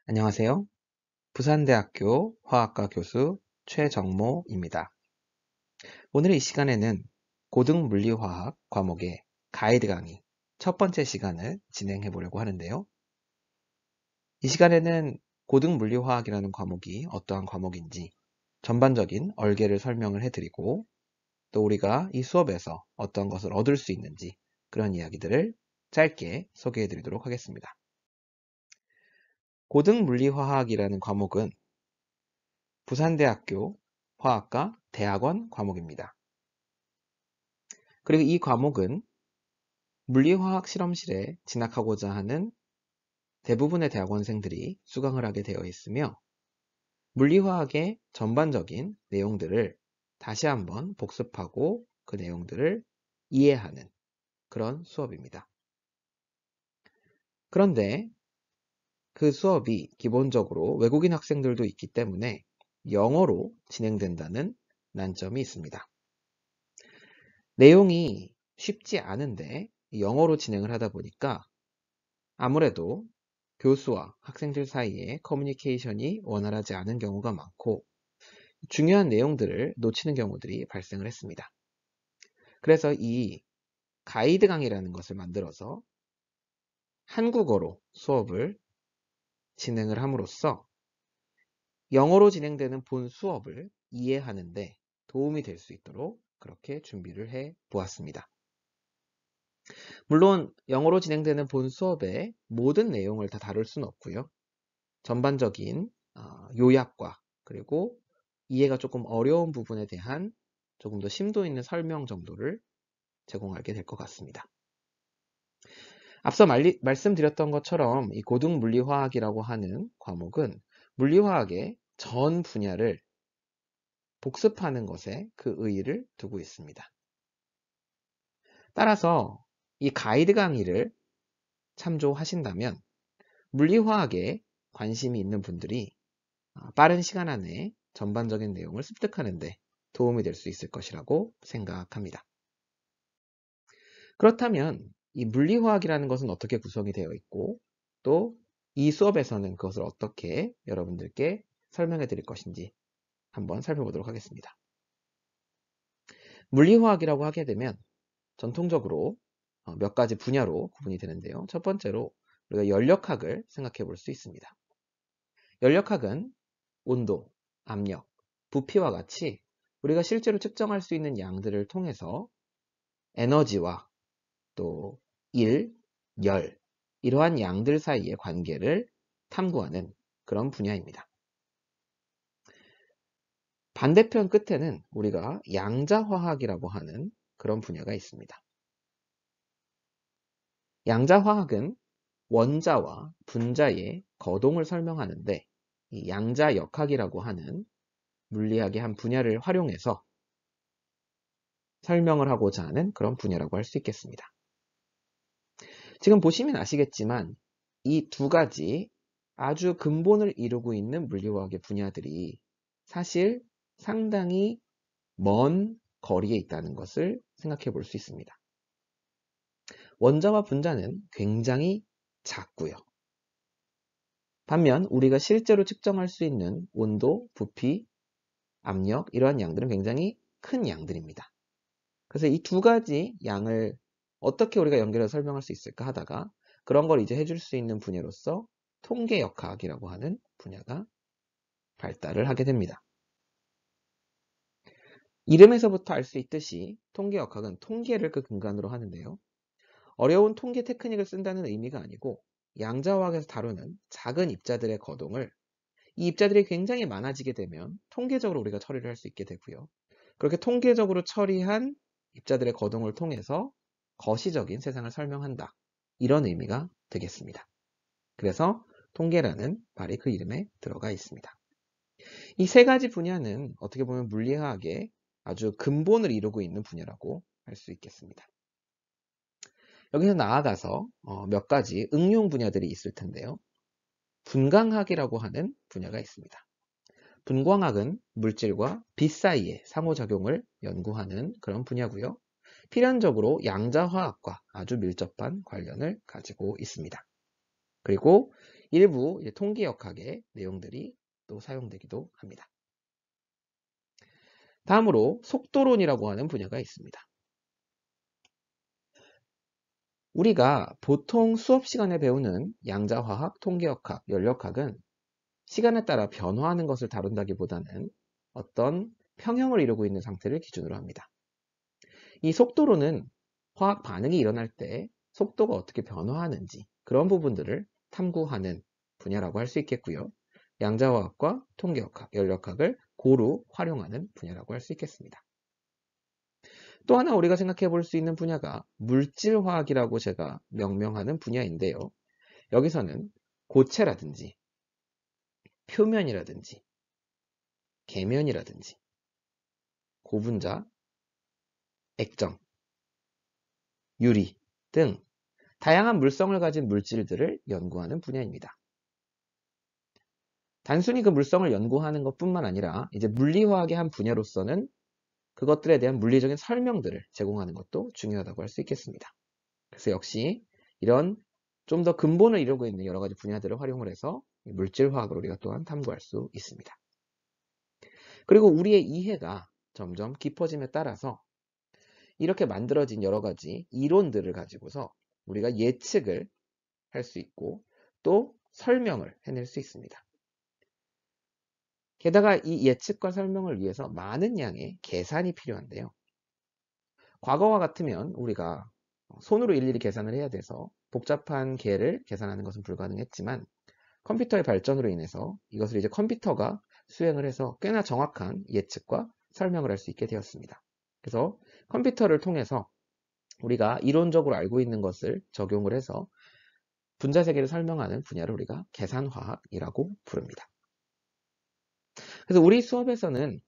안녕하세요. 부산대학교 화학과 교수 최정모입니다. 오늘 이 시간에는 고등물리화학 과목의 가이드 강의 첫 번째 시간을 진행해 보려고 하는데요. 이 시간에는 고등물리화학이라는 과목이 어떠한 과목인지 전반적인 얼개를 설명을 해드리고 또 우리가 이 수업에서 어떤 것을 얻을 수 있는지 그런 이야기들을 짧게 소개해 드리도록 하겠습니다. 고등물리화학이라는 과목은 부산대학교 화학과 대학원 과목입니다. 그리고 이 과목은 물리화학 실험실에 진학하고자 하는 대부분의 대학원생들이 수강을 하게 되어 있으며 물리화학의 전반적인 내용들을 다시 한번 복습하고 그 내용들을 이해하는 그런 수업입니다. 그런데 그 수업이 기본적으로 외국인 학생들도 있기 때문에 영어로 진행된다는 난점이 있습니다. 내용이 쉽지 않은데 영어로 진행을 하다 보니까 아무래도 교수와 학생들 사이에 커뮤니케이션이 원활하지 않은 경우가 많고 중요한 내용들을 놓치는 경우들이 발생을 했습니다. 그래서 이 가이드 강의라는 것을 만들어서 한국어로 수업을 진행을 함으로써 영어로 진행되는 본 수업을 이해하는데 도움이 될 수 있도록 그렇게 준비를 해 보았습니다. 물론 영어로 진행되는 본 수업의 모든 내용을 다 다룰 수는 없고요. 전반적인 요약과 그리고 이해가 조금 어려운 부분에 대한 조금 더 심도 있는 설명 정도를 제공하게 될 것 같습니다. 앞서 말씀드렸던 것처럼 이 고등물리화학이라고 하는 과목은 물리화학의 전 분야를 복습하는 것에 그 의의를 두고 있습니다. 따라서 이 가이드 강의를 참조하신다면 물리화학에 관심이 있는 분들이 빠른 시간 안에 전반적인 내용을 습득하는 데 도움이 될 수 있을 것이라고 생각합니다. 그렇다면 이 물리화학이라는 것은 어떻게 구성이 되어 있고 또 이 수업에서는 그것을 어떻게 여러분들께 설명해 드릴 것인지 한번 살펴보도록 하겠습니다. 물리화학이라고 하게 되면 전통적으로 몇 가지 분야로 구분이 되는데요. 첫 번째로 우리가 연력학을 생각해 볼 수 있습니다. 연력학은 온도, 압력, 부피와 같이 우리가 실제로 측정할 수 있는 양들을 통해서 에너지와 또 일, 열, 이러한 양들 사이의 관계를 탐구하는 그런 분야입니다. 반대편 끝에는 우리가 양자화학이라고 하는 그런 분야가 있습니다. 양자화학은 원자와 분자의 거동을 설명하는데 이 양자역학이라고 하는 물리학의 한 분야를 활용해서 설명을 하고자 하는 그런 분야라고 할 수 있겠습니다. 지금 보시면 아시겠지만 이 두 가지 아주 근본을 이루고 있는 물리화학의 분야들이 사실 상당히 먼 거리에 있다는 것을 생각해 볼 수 있습니다. 원자와 분자는 굉장히 작고요. 반면 우리가 실제로 측정할 수 있는 온도, 부피, 압력 이러한 양들은 굉장히 큰 양들입니다. 그래서 이 두 가지 양을 어떻게 우리가 연결해서 설명할 수 있을까 하다가 그런 걸 이제 해줄 수 있는 분야로서 통계역학이라고 하는 분야가 발달을 하게 됩니다. 이름에서부터 알 수 있듯이 통계역학은 통계를 그 근간으로 하는데요. 어려운 통계 테크닉을 쓴다는 의미가 아니고 양자화학에서 다루는 작은 입자들의 거동을 이 입자들이 굉장히 많아지게 되면 통계적으로 우리가 처리를 할 수 있게 되고요. 그렇게 통계적으로 처리한 입자들의 거동을 통해서 거시적인 세상을 설명한다. 이런 의미가 되겠습니다. 그래서 통계라는 말이 그 이름에 들어가 있습니다. 이 세 가지 분야는 어떻게 보면 물리화학의 아주 근본을 이루고 있는 분야라고 할 수 있겠습니다. 여기서 나아가서 몇 가지 응용 분야들이 있을 텐데요. 분광학이라고 하는 분야가 있습니다. 분광학은 물질과 빛 사이의 상호작용을 연구하는 그런 분야고요. 필연적으로 양자화학과 아주 밀접한 관련을 가지고 있습니다. 그리고 일부 통계역학의 내용들이 또 사용되기도 합니다. 다음으로 속도론이라고 하는 분야가 있습니다. 우리가 보통 수업 시간에 배우는 양자화학, 통계역학, 연력학은 시간에 따라 변화하는 것을 다룬다기보다는 어떤 평형을 이루고 있는 상태를 기준으로 합니다. 이 속도론은 화학 반응이 일어날 때 속도가 어떻게 변화하는지 그런 부분들을 탐구하는 분야라고 할 수 있겠고요. 양자화학과 통계역학, 연력학을 고루 활용하는 분야라고 할 수 있겠습니다. 또 하나 우리가 생각해 볼 수 있는 분야가 물질화학이라고 제가 명명하는 분야인데요. 여기서는 고체라든지 표면이라든지 계면이라든지 고분자, 액정, 유리 등 다양한 물성을 가진 물질들을 연구하는 분야입니다. 단순히 그 물성을 연구하는 것뿐만 아니라 이제 물리화학의 한 분야로서는 그것들에 대한 물리적인 설명들을 제공하는 것도 중요하다고 할 수 있겠습니다. 그래서 역시 이런 좀 더 근본을 이루고 있는 여러 가지 분야들을 활용을 해서 물질화학을 우리가 또한 탐구할 수 있습니다. 그리고 우리의 이해가 점점 깊어짐에 따라서 이렇게 만들어진 여러 가지 이론들을 가지고서 우리가 예측을 할 수 있고 또 설명을 해낼 수 있습니다. 게다가 이 예측과 설명을 위해서 많은 양의 계산이 필요한데요. 과거와 같으면 우리가 손으로 일일이 계산을 해야 돼서 복잡한 계를 계산하는 것은 불가능했지만 컴퓨터의 발전으로 인해서 이것을 이제 컴퓨터가 수행을 해서 꽤나 정확한 예측과 설명을 할 수 있게 되었습니다. 그래서 컴퓨터를 통해서 우리가 이론적으로 알고 있는 것을 적용을 해서 분자세계를 설명하는 분야를 우리가 계산화학이라고 부릅니다. 그래서 우리 수업에서는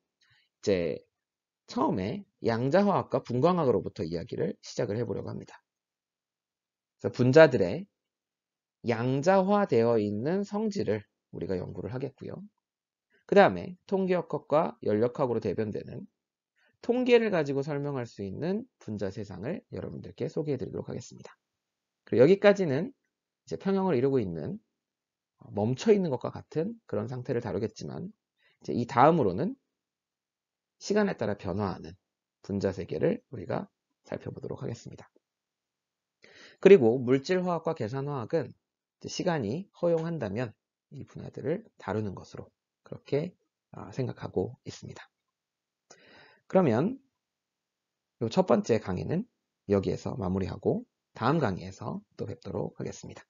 이제 처음에 양자화학과 분광학으로부터 이야기를 시작을 해보려고 합니다. 그래서 분자들의 양자화되어 있는 성질을 우리가 연구를 하겠고요. 그 다음에 통계역학과 연력학으로 대변되는 통계를 가지고 설명할 수 있는 분자 세상을 여러분들께 소개해 드리도록 하겠습니다. 그리고 여기까지는 이제 평형을 이루고 있는 멈춰 있는 것과 같은 그런 상태를 다루겠지만 이제 이 다음으로는 시간에 따라 변화하는 분자 세계를 우리가 살펴보도록 하겠습니다. 그리고 물질화학과 계산화학은 시간이 허용한다면 이 분야들을 다루는 것으로 그렇게 생각하고 있습니다. 그러면 이 첫 번째 강의는 여기에서 마무리하고 다음 강의에서 또 뵙도록 하겠습니다.